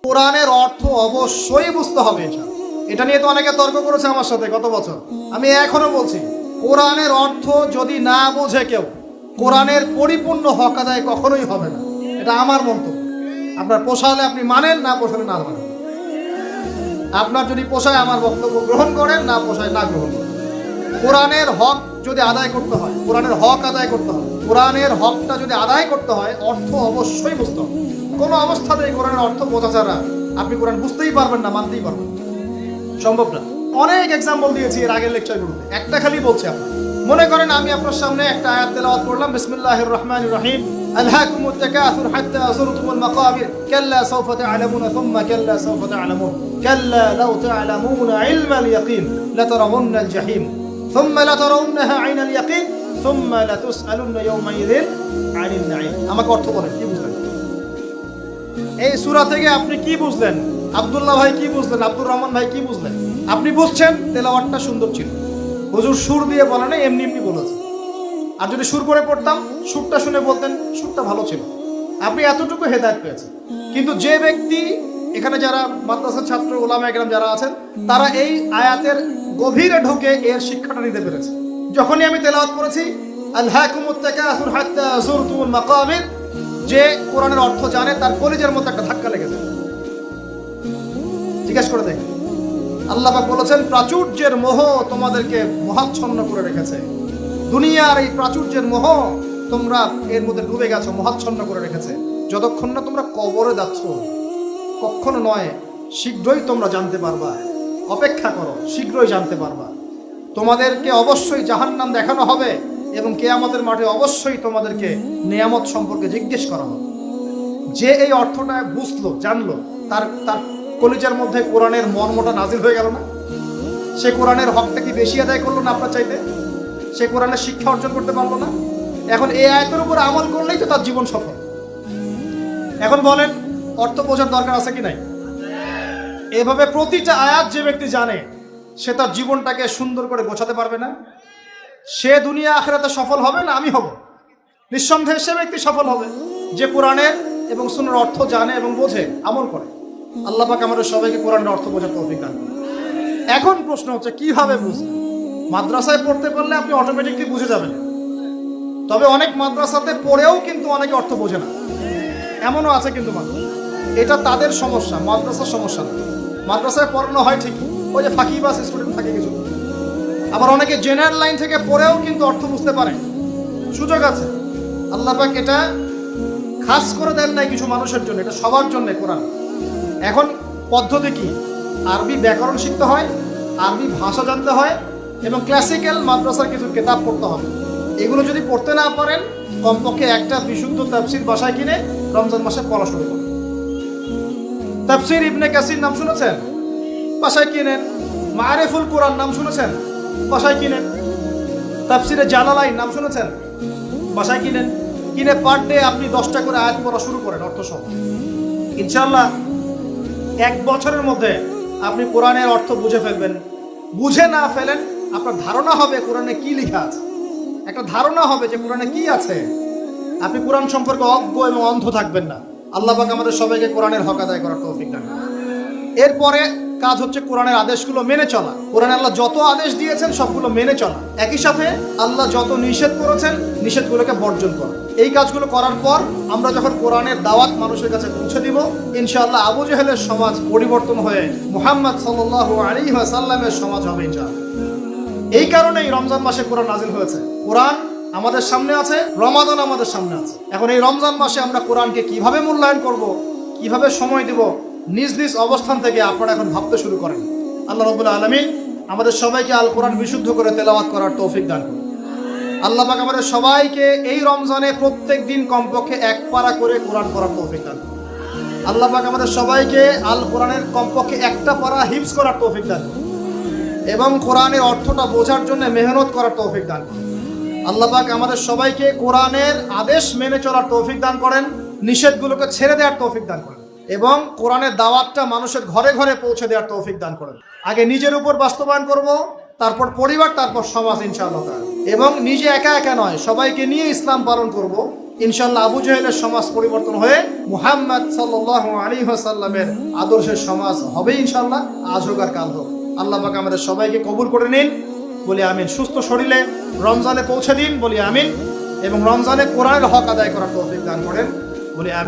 কোরআনের অর্থ অবশ্যই বুঝতে হবে। এটা নিয়ে তো অনেকে তর্ক করেছে আমার সাথে গত বছর। আমি এখনো বলছি, কোরআনের অর্থ যদি না বোঝে কেউ, কোরআনের পরিপূর্ণ হক আদায় কখনোই হবে না। এটা আমার মন্তব্য। আপনার পোষালে আপনি মানেন, না পোষালে না মানেন। আপনার যদি পোষায় আমার বক্তব্য গ্রহণ করেন, না পোষায় না গ্রহণ করেন। কোরআনের হক যদি আদায় করতে হয়, কোরআনের হক আদায় করতে হয়, কোরআনের হকটা যদি আদায় করতে হয়, অর্থ অবশ্যই বুঝতে হবে। কোনো অবস্থাতেই কোরআনের অর্থ বোঝা ছাড়া আপনি কোরআন বুঝতেই পারবেন না, মানতেই পারবেন না, সম্ভব না। অনেক এক্সাম্পল দিয়েছি এর আগের লেকচারগুলোতে, একটা খালি বলছি আপনার। মনে করেন আমি আপনার সামনে একটা আয়াত তেলাওয়াত করলাম, বিসমিল্লাহির রহমানির রহিম, আলহাকুমুত তাকাসুর হাত্তা যুরতুমুল মাকাবির কাল্লা সাওফা তা'লামুন সুম্মা কাল্লা সাওফা তা'লামুন কাল্লা লাউ তা'লামুনা ইলমাল ইয়াকিন লাতারাউন্নাল জাহিম সুম্মা লাতারাউন্নাহা আইনাল ইয়াকিন সুম্মা লাতুসআলুন্না ইয়াওমাইযিন আনিন নাঈম। আমাকে অর্থ বলেন, কি বুঝলেন এই সূরা থেকে? আপনি কি বুঝলেন? আব্দুল্লাহ ভাই কি বুঝলেন? আব্দুর রহমান ভাই কি বুঝলেন? আপনি বুঝছেন তেলাওয়াতটা সুন্দর ছিল, হুজুর সুর দিয়ে বলে না, এমনি এমনি বলেছে। আর যদি সুর করে পড়তাম, সুরটা শুনে বলতেন সুরটা ভালো ছিল, আপনি এতটুকু হেদায়েত পেয়েছেন। কিন্তু যে ব্যক্তি এখানে, যারা মাদ্রাসার ছাত্র ওলামা একরাম যারা আছেন, তারা এই আয়াতের গভীরে ঢুকে এর শিক্ষাটা নিতে পেরেছে। যখনই আমি তেলাওয়াত করেছি আলহাকুমুত তাকাসুর হাত্তা যুরতুমুল মাকাবির, যে কোরআনের অর্থ জানে তার কলিজার মধ্যে একটা ধাক্কা লেগেছে। জিজ্ঞেস করে দেখেন, আল্লাহ পাক বলেছেন প্রাচুর্যের মোহ তোমাদেরকে মোহাচ্ছন্ন করে রেখেছে। দুনিয়ার এই প্রাচুর্যের মোহ তোমরা এর মধ্যে ডুবে গেছো, মোহাচ্ছন্ন করে রেখেছে। যতক্ষণ না তোমরা কবরে যাচ্ছ, কখনো নয়, শীঘ্রই তোমরা জানতে পারবা। অপেক্ষা করো, শীঘ্রই জানতে পারবা। তোমাদেরকে অবশ্যই জাহান্নাম দেখানো হবে এবং কিয়ামতের মাঠে অবশ্যই তোমাদেরকে নিয়ামত সম্পর্কে জিজ্ঞেস করা হবে। যে এই অর্থটা বুঝলো, জানলো, তার তার কলিজার মধ্যে কোরআনের মর্মটা নাজিল হয়ে গেল না? সে কোরআনের হকটা কি বেশি আদায় করলো না আপনার চাইতে? সে কোরআনের শিক্ষা অর্জন করতে পারলো না? এখন এই আয়াতের উপর আমল করলেই তো তার জীবন সফল। এখন বলেন, অর্থ বোঝার দরকার আছে কি নাই? এভাবে প্রতিটা আয়াত যে ব্যক্তি জানে, সে তার জীবনটাকে সুন্দর করে গোছাতে পারবে না? সে দুনিয়া আখিরাতে সফল হবে না আমি হব? নিঃসন্দেহে সে ব্যক্তি সফল হবে যে কোরআনের এবং সুন্নাহর অর্থ জানে এবং বোঝে, আমল করে। আল্লাহ পাক আমাদের সবাইকে কোরআনের অর্থ বোঝার তৌফিক দান করুন। এখন প্রশ্ন হচ্ছে কিভাবে বুঝবেন? মাদ্রাসায় পড়তে পারলে আপনি অটোমেটিকলি বুঝে যাবেন, তবে অনেক মাদ্রাসাতে পড়েও কিন্তু অনেকে অর্থ বোঝে না, এমনও আছে কিন্তু মানুষ। এটা তাদের সমস্যা, মাদ্রাসার সমস্যা না। মাদ্রাসায় পড়ানো হয় ঠিকই, ওই যে ফাঁকিবাজ স্টুডেন্ট থাকে কিছু। আবার অনেকে জেনারেল লাইন থেকে পড়েও কিন্তু অর্থ বুঝতে পারে, সুযোগ আছে। আল্লাহ পাক এটা খাস করে দেন নাই কিছু মানুষের জন্য, এটা সবার জন্য কোরআন। এখন পদ্ধতি কি? আরবি ব্যাকরণ শিখতে হয়, আরবি ভাষা জানতে হয় এবং ক্লাসিক্যাল মাদ্রাসার কিছু কিতাব পড়তে হবে। এগুলো যদি পড়তে না পারেন, কমপক্ষে একটা বিশুদ্ধ তাফসীর বাসায় কিনে রমজান মাসে পড়া শুরু করুন। তাফসীর ইবনে কাসির নাম শুনেছেন? বাসায় কিনেন। মারিফুল কোরআন নাম শুনেছেন? বাসায় কিনেন। তাফসীরে জালালাইন নাম শুনেছেন? বাসায় কিনেন। কিনে পার ডে আপনি 10টা করে আয়াত পড়া শুরু করেন অর্থ সহ। ইনশাআল্লাহ 1 বছরের মধ্যে আপনি কোরআনের অর্থ বুঝে ফেলবেন। বুঝে না ফেলেন, আপনার ধারণা হবে কোরআনে কি লেখা আছে, একটা ধারণা হবে যে কোরআনে কি আছে। আপনি কোরআন সম্পর্কে অজ্ঞ এবং অন্ধ থাকবেন না। আল্লাহ পাক আমাদের সবাইকে কোরআনের হক আদায় করার তৌফিক দান করুন। এরপরে কাজ হচ্ছে কোরআনের আদেশগুলো মেনে চলা। কোরআনে আল্লাহ যত আদেশ দিয়েছেন সবগুলো মেনে চলা। একই সাথে আল্লাহ যত নিষেধ করেছেন নিষেধগুলোকে বর্জন করা। এই কাজগুলো করার পর আমরা যখন কোরআনের দাওয়াত মানুষের কাছে পৌঁছে দিব, ইনশাআল্লাহ আবু জেহেলের সমাজ পরিবর্তন হয়ে মুহাম্মদ সাল্লাল্লাহু আলাইহি ওয়াসাল্লামের সমাজ হবে ইনশাআল্লাহ। এই কারণেই রমজান মাসে কোরআন নাজিল হয়েছে। কোরআন আমাদের সামনে আছে, রমাদান আমাদের সামনে আছে। এখন এই রমজান মাসে আমরা কোরআনকে কিভাবে মূল্যায়ন করব, কিভাবে সময় দেব, নিজ নিজ অবস্থান থেকে আপনারা এখন ভাবতে শুরু করেন। আল্লাহ রাব্বুল আলামিন আমাদের সবাইকে আল কোরআন বিশুদ্ধ করে তেলাওয়াত করার তৌফিক দান করুন। আল্লাহ পাক আমাদের সবাইকে এই রমজানে প্রত্যেক দিন কমপক্ষে 1 পারা করে কোরআন পড়ার তৌফিক দান করুন। আল্লাহ পাক আমাদের সবাইকে আল কোরআনের কমপক্ষে 1টা পারা হিফজ করার তৌফিক দান করুন এবং কোরআনের অর্থটা বোঝার জন্য মেহনত করার তৌফিক দান করুন। আল্লাহ পাক আমাদের সবাইকে কোরআনের আদেশ মেনে চলার তৌফিক দান করেন, নিষেধগুলোকে ছেড়ে দেওয়ার তৌফিক দান করেন এবং কোরআনের দাওয়াতটা মানুষের ঘরে ঘরে পৌঁছে দেওয়ার তৌফিক দান করেন। আগে নিজের উপর বাস্তবায়ন করব, তারপর পরিবার, তারপর সমাজ ইনশাআল্লাহ। এবং নিজে একা একা নয়, সবাইকে নিয়ে ইসলাম পালন করব। ইনশাআল্লাহ আবু জাহেলের সমাজ পরিবর্তন হয়ে মুহাম্মদ সাল্লাল্লাহু আলাইহি ওয়াসাল্লামের আদর্শের সমাজ হবে ইনশাআল্লাহ, আজ হোক আর কাল হোক। আল্লাহ পাক আমাদের সবাইকে কবুল করে নিন, বলি আমিন। সুস্থ শরীরে রমজানে পৌঁছে দিন, বলি আমিন। এবং রমজানে কোরআনের হক আদায় করার তৌফিক দান করেন, বলি আমিন।